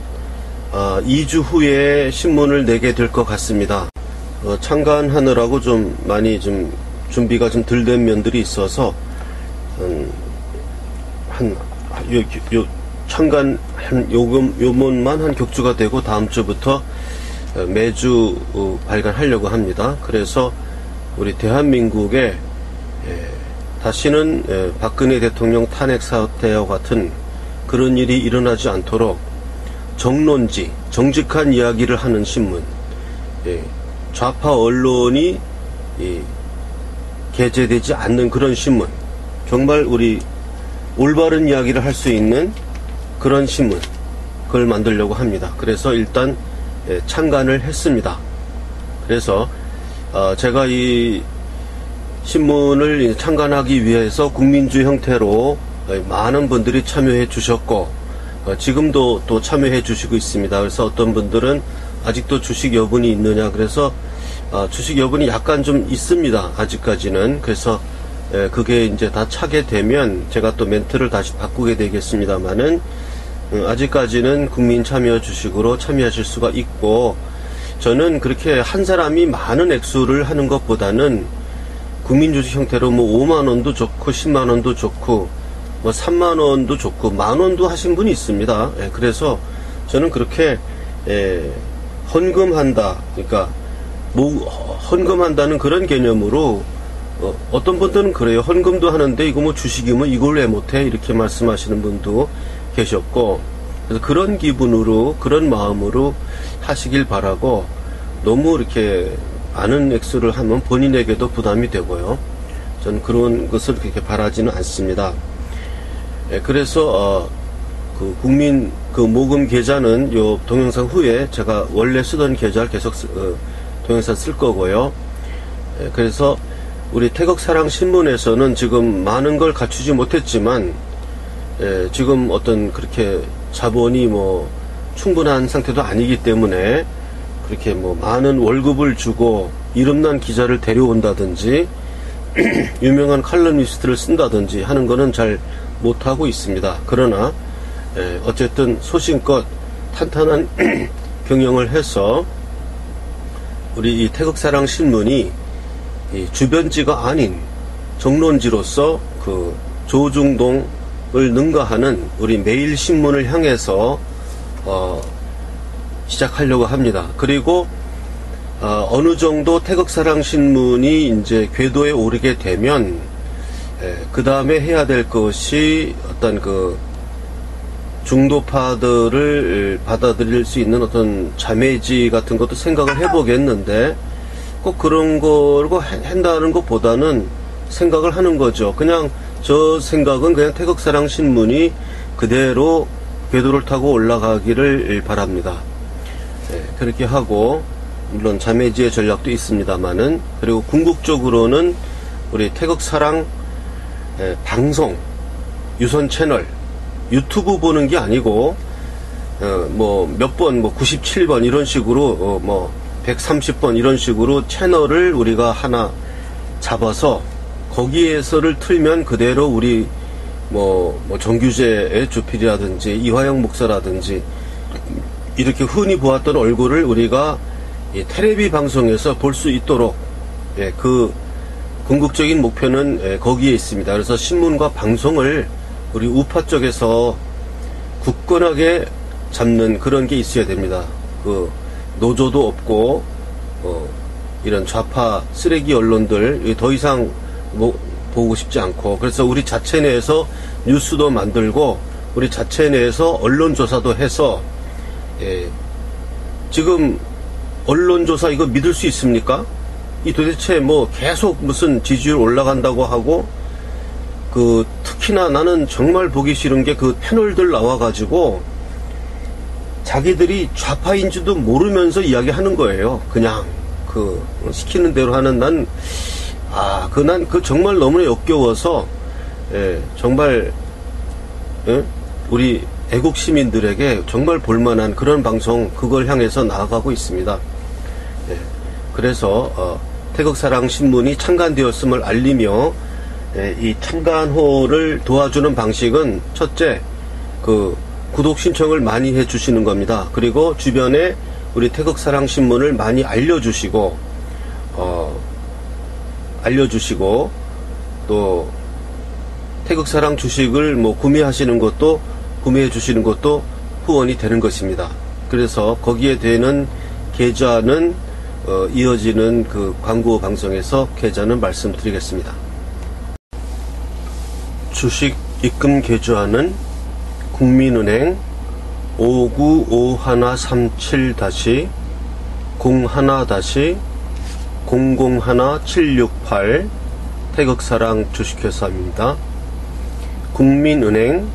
2주 후에 신문을 내게 될 것 같습니다. 창간하느라고 좀 많이 좀 준비가 좀 덜 된 면들이 있어서 창간 요번만 한 격주가 되고 다음 주부터 매주 발간하려고 합니다. 그래서 우리 대한민국에 다시는 박근혜 대통령 탄핵 사태와 같은 그런 일이 일어나지 않도록 정론지, 정직한 이야기를 하는 신문, 좌파 언론이 게재되지 않는 그런 신문, 정말 우리 올바른 이야기를 할 수 있는 그런 신문, 그걸 만들려고 합니다. 그래서 일단 창간을 했습니다. 그래서 제가 이 신문을 창간하기 위해서 국민주 형태로 많은 분들이 참여해 주셨고 지금도 또 참여해 주시고 있습니다. 그래서 어떤 분들은 아직도 주식 여분이 있느냐, 그래서 주식 여분이 약간 좀 있습니다. 아직까지는. 그래서 그게 이제 다 차게 되면 제가 또 멘트를 다시 바꾸게 되겠습니다만은 아직까지는 국민 참여 주식으로 참여하실 수가 있고, 저는 그렇게 한 사람이 많은 액수를 하는 것보다는 국민 주식 형태로 뭐 5만원도 좋고 10만원도 좋고 뭐 3만원도 좋고 만원도 하신 분이 있습니다. 그래서 저는 그렇게 헌금한다, 그러니까 헌금한다는 그런 개념으로 어떤 분들은 그래요. 헌금도 하는데 이거 뭐 주식이면 이걸 왜 못해, 이렇게 말씀하시는 분도 계셨고, 그래서 그런 기분으로, 그런 마음으로 하시길 바라고, 너무 이렇게 많은 액수를 하면 본인에게도 부담이 되고요. 저는 그런 것을 그렇게 바라지는 않습니다. 그래서 그 국민 그 모금 계좌는 요 동영상 후에 제가 원래 쓰던 계좌를 계속 동영상 쓸 거고요. 그래서 우리 태극사랑신문에서는 지금 많은 걸 갖추지 못했지만 지금 어떤 그렇게 자본이 뭐 충분한 상태도 아니기 때문에 그렇게 뭐 많은 월급을 주고 이름난 기자를 데려온다든지 유명한 칼럼니스트를 쓴다든지 하는 거는 잘 못하고 있습니다. 그러나 어쨌든 소신껏 탄탄한 경영을 해서 우리 이 태극사랑신문이 이 주변지가 아닌 정론지로서 그 조중동을 능가하는 우리 매일신문을 향해서 시작하려고 합니다. 그리고 어느 정도 태극사랑신문이 이제 궤도에 오르게 되면 그 다음에 해야 될 것이 어떤 그 중도파들을 받아들일 수 있는 어떤 자매지 같은 것도 생각을 해보겠는데, 꼭 그런 거고 한다는 것보다는 생각을 하는 거죠. 그냥 저 생각은 그냥 태극사랑신문이 그대로 궤도를 타고 올라가기를 바랍니다. 그렇게 하고, 물론 자매지의 전략도 있습니다만은, 그리고 궁극적으로는 우리 태극사랑 방송, 유선 채널, 유튜브 보는 게 아니고, 뭐 몇 번, 뭐 97번 이런 식으로, 뭐 130번 이런 식으로 채널을 우리가 하나 잡아서 거기에서를 틀면 그대로 우리 뭐 정규재의 주필이라든지 이화영 목사라든지 이렇게 흔히 보았던 얼굴을 우리가 이 텔레비 방송에서 볼 수 있도록, 그 궁극적인 목표는 거기에 있습니다. 그래서 신문과 방송을 우리 우파 쪽에서 굳건하게 잡는 그런 게 있어야 됩니다. 그 노조도 없고 이런 좌파 쓰레기 언론들 더 이상 보고 싶지 않고, 그래서 우리 자체 내에서 뉴스도 만들고 우리 자체 내에서 언론조사도 해서 지금 언론조사 이거 믿을 수 있습니까? 이 도대체 뭐 계속 무슨 지지율 올라간다고 하고, 그 특히나 나는 정말 보기 싫은 게 그 패널들 나와가지고 자기들이 좌파인지도 모르면서 이야기하는 거예요. 그냥 시키는 대로 하는 난 정말 너무나 역겨워서, 정말, 우리 애국 시민들에게 정말 볼만한 그런 방송, 그걸 향해서 나아가고 있습니다. 그래서, 태극사랑신문이 창간되었음을 알리며, 이 창간호를 도와주는 방식은 첫째, 구독 신청을 많이 해주시는 겁니다. 그리고 주변에 우리 태극사랑신문을 많이 알려주시고, 또, 태극사랑 주식을 구매해 주시는 것도 후원이 되는 것입니다. 그래서 거기에 되는 계좌는, 이어지는 광고 방송에서 계좌는 말씀드리겠습니다. 주식 입금 계좌는 국민은행 595-01-01-001768 태극사랑 주식회사입니다. 국민은행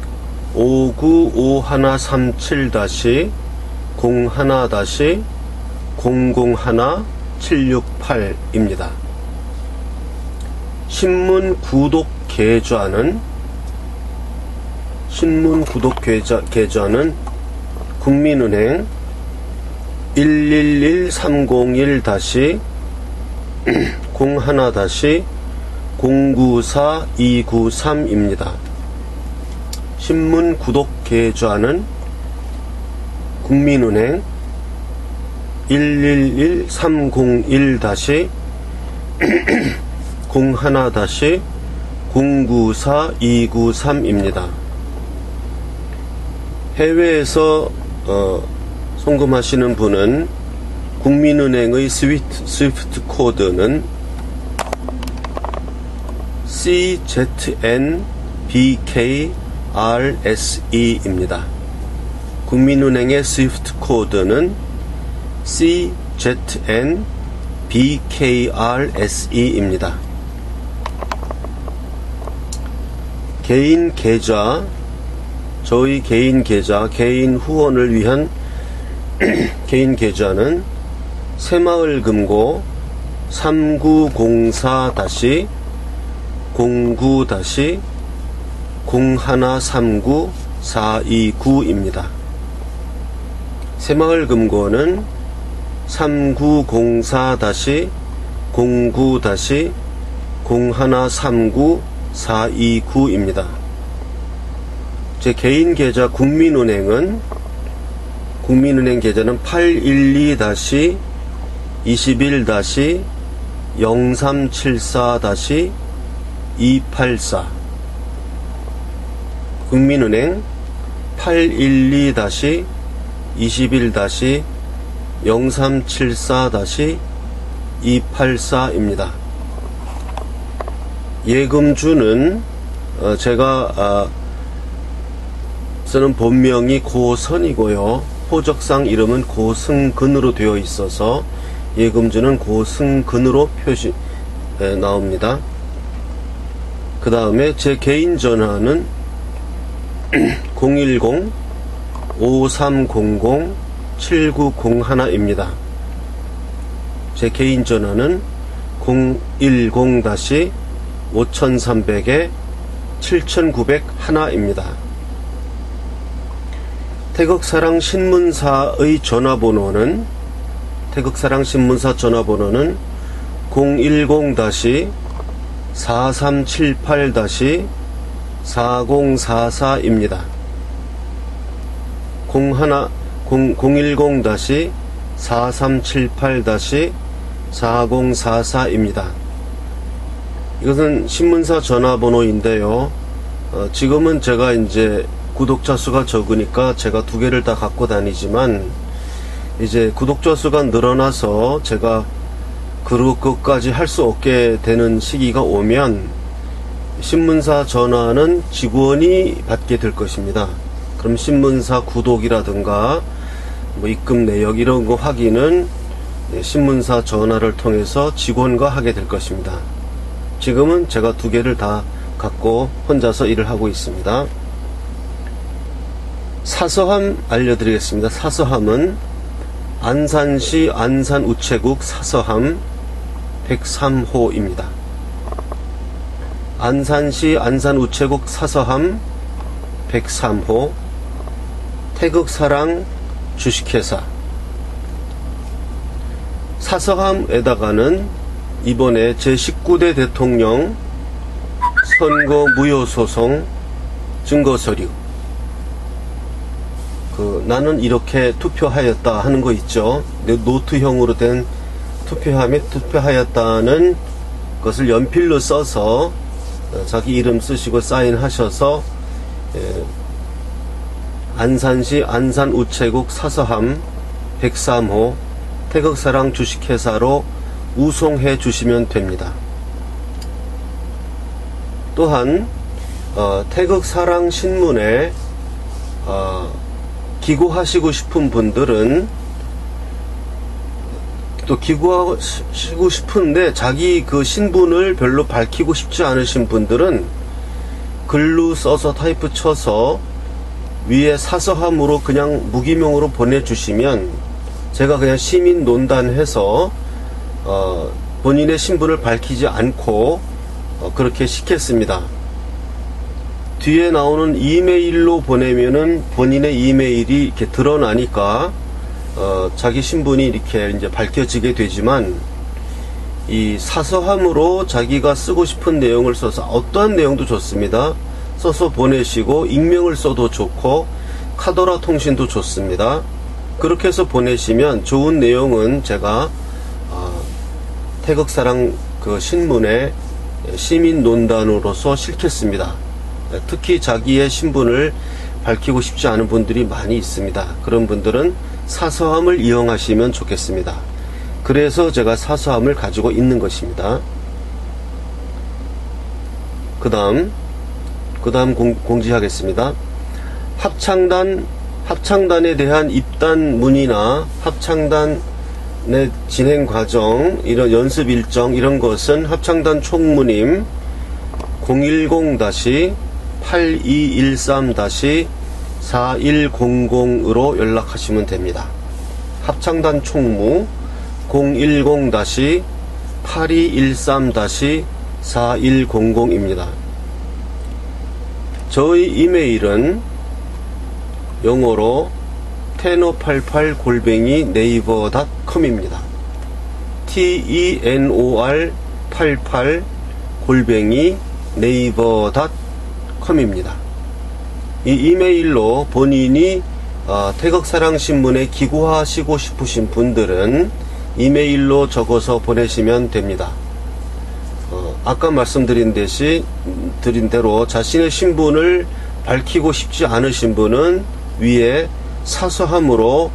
595-17-01-001768입니다. 신문 구독 계좌는 국민은행 111-30-01-01-094293입니다. 신문 구독 계좌는 국민은행 111-30-01-094293입니다. 해외에서 송금하시는 분은 국민은행의 스위프트 코드는 CZNBKRSE입니다. 국민은행의 스위프트 코드는 CZNBKRSE입니다. 개인 계좌, 저희 개인 계좌, 개인 후원을 위한 개인 계좌는 새마을금고 3904-09-0139-429입니다. 새마을금고는 3904-09-0139-429입니다. 제 개인 계좌 국민은행 계좌는 812-21-0374-284 국민은행 812-21-0374-284입니다. 예금주는 제가 쓰는 본명이 고선이고요. 호적상 이름은 고승근으로 되어 있어서 예금주는 고승근으로 나옵니다. 그 다음에 제 개인 전화는 010-5300-7901입니다. 제 개인 전화는 010-5300-7901입니다. 태극사랑 신문사의 전화번호는 010-4378-4044입니다. 010-4378-4044입니다. 이것은 신문사 전화번호인데요. 지금은 제가 이제 구독자 수가 적으니까 제가 두 개를 다 갖고 다니지만, 이제 구독자 수가 늘어나서 제가 그것까지 할 수 없게 되는 시기가 오면 신문사 전화는 직원이 받게 될 것입니다. 그럼 신문사 구독이라든가 입금 내역 이런 거 확인은 신문사 전화를 통해서 직원과 하게 될 것입니다. 지금은 제가 두 개를 다 갖고 혼자서 일을 하고 있습니다. 사서함 알려드리겠습니다. 사서함은 안산시 안산우체국 사서함 103호입니다. 안산시 안산우체국 사서함 103호 태극사랑 주식회사. 사서함에다가는 이번에 제19대 대통령 선거 무효소송 증거서류, 나는 이렇게 투표하였다 하는 거 있죠. 노트형으로 된 투표하였다는 것을 연필로 써서 자기 이름 쓰시고 사인하셔서 안산시 안산우체국 사서함 103호 태극사랑 주식회사로 우송해 주시면 됩니다. 또한 태극사랑 신문에 기고하시고 싶은 분들은, 또 기고하시고 싶은데 자기 그 신분을 별로 밝히고 싶지 않으신 분들은 글로 써서 타이프 쳐서 위에 사서함으로 그냥 무기명으로 보내주시면 제가 그냥 시민논단해서 본인의 신분을 밝히지 않고 그렇게 시켰습니다. 뒤에 나오는 이메일로 보내면은 본인의 이메일이 이렇게 드러나니까 자기 신분이 이렇게 이제 밝혀지게 되지만, 이 사서함으로 자기가 쓰고 싶은 내용을 써서, 어떠한 내용도 좋습니다. 써서 보내시고 익명을 써도 좋고 카더라 통신도 좋습니다. 그렇게 해서 보내시면 좋은 내용은 제가 태극사랑 그 신문에 시민논단으로서 실겠습니다. 특히 자기의 신분을 밝히고 싶지 않은 분들이 많이 있습니다. 그런 분들은 사서함을 이용하시면 좋겠습니다. 그래서 제가 사서함을 가지고 있는 것입니다. 그 다음 공지하겠습니다. 합창단에 대한 입단 문의나 합창단의 진행 과정, 이런 연습 일정, 이런 것은 합창단 총무님 010-8213-4100으로 연락하시면 됩니다. 합창단 총무 010-8213-4100입니다. 저희 이메일은 영어로 tenor88@naver.com입니다. tenor88@naver.com입니다. 이 이메일로 본인이 태극사랑신문에 기고하시고 싶으신 분들은 이메일로 적어서 보내시면 됩니다. 아까 말씀드린 대로 자신의 신분을 밝히고 싶지 않으신 분은 위에 사서함으로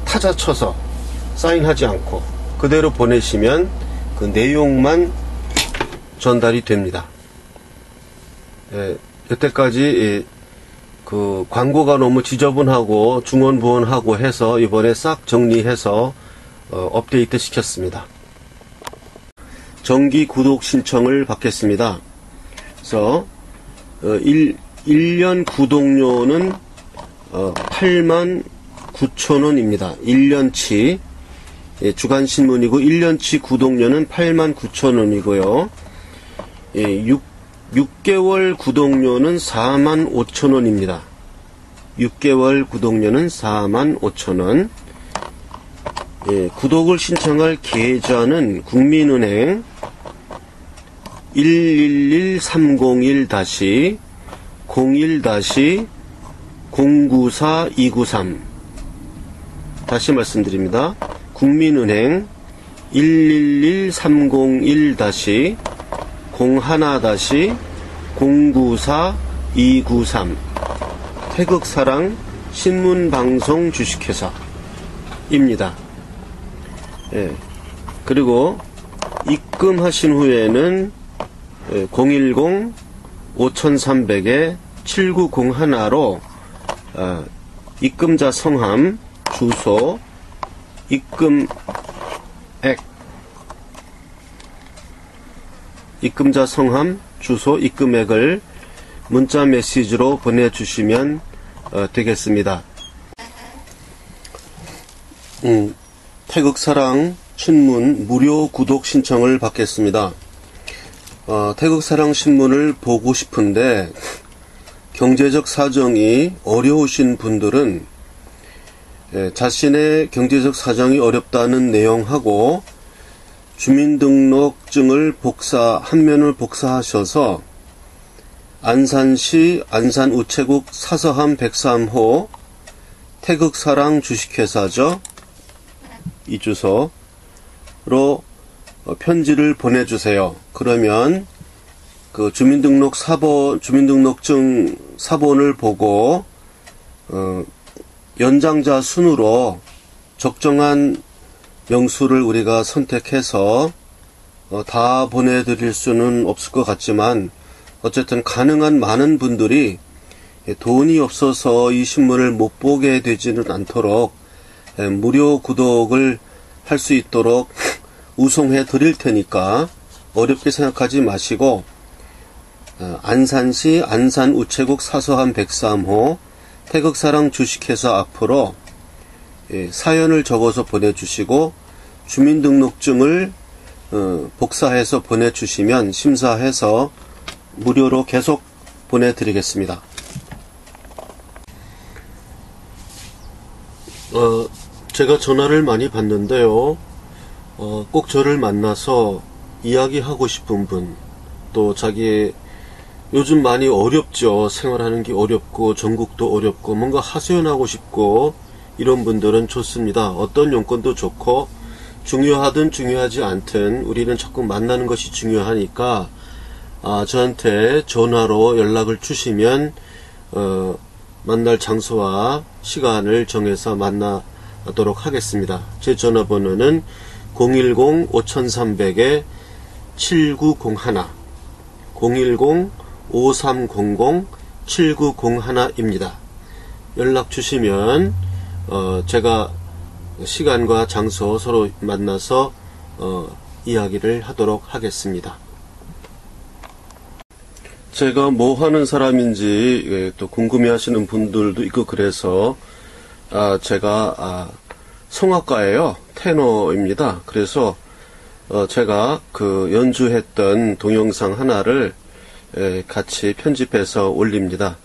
타자 쳐서 사인하지 않고 그대로 보내시면 그 내용만 전달이 됩니다. 여태까지 그 광고가 너무 지저분하고 중원부원하고 해서 이번에 싹 정리해서 업데이트 시켰습니다. 정기 구독 신청을 받겠습니다. 그래서 1년 구독료는 89,000원입니다. 1년치 주간신문이고 1년치 구독료는 89,000원이고요. 6개월 구독료는 45,000원입니다. 6개월 구독료는 45,000원. 구독을 신청할 계좌는 국민은행 111-30-01-094-293 다시 말씀드립니다. 국민은행 111-30-01-094-293 태극사랑 신문방송 주식회사입니다. 그리고 입금하신 후에는 010-5300-7901로 입금자 성함, 주소, 입금액, 입금자 성함, 주소, 입금액을 문자 메시지로 보내주시면 되겠습니다. 태극사랑 신문 무료 구독 신청을 받겠습니다. 태극사랑 신문을 보고 싶은데 경제적 사정이 어려우신 분들은 자신의 경제적 사정이 어렵다는 내용하고 주민등록증을 한 면을 복사하셔서 안산시 안산우체국 사서함 103호 태극사랑 주식회사죠. 이 주소로 편지를 보내주세요. 그러면 그 주민등록증 사본을 보고 연장자 순으로 적정한 명수를 우리가 선택해서 다 보내드릴 수는 없을 것 같지만 어쨌든 가능한 많은 분들이 돈이 없어서 이 신문을 못 보게 되지는 않도록 무료 구독을 할 수 있도록 우송해 드릴 테니까 어렵게 생각하지 마시고 안산시 안산우체국 사서함 103호 태극사랑 주식회사 앞으로 사연을 적어서 보내주시고 주민등록증을 복사해서 보내주시면 심사해서 무료로 계속 보내드리겠습니다. 제가 전화를 많이 받는데요. 꼭 저를 만나서 이야기하고 싶은 분, 또 자기 요즘 많이 어렵죠. 생활하는 게 어렵고 전국도 어렵고 뭔가 하소연하고 싶고 이런 분들은 좋습니다. 어떤 용건도 좋고 중요하든 중요하지 않든 우리는 자꾸 만나는 것이 중요하니까 저한테 전화로 연락을 주시면 만날 장소와 시간을 정해서 만나도록 하겠습니다. 제 전화번호는 010-5300-7901 010-5300-7901입니다. 연락 주시면 제가 시간과 장소 서로 만나서 이야기를 하도록 하겠습니다. 제가 뭐 하는 사람인지 또 궁금해 하시는 분들도 있고 그래서 제가 성악가예요. 테너입니다. 그래서 제가 그 연주했던 동영상 하나를 같이 편집해서 올립니다.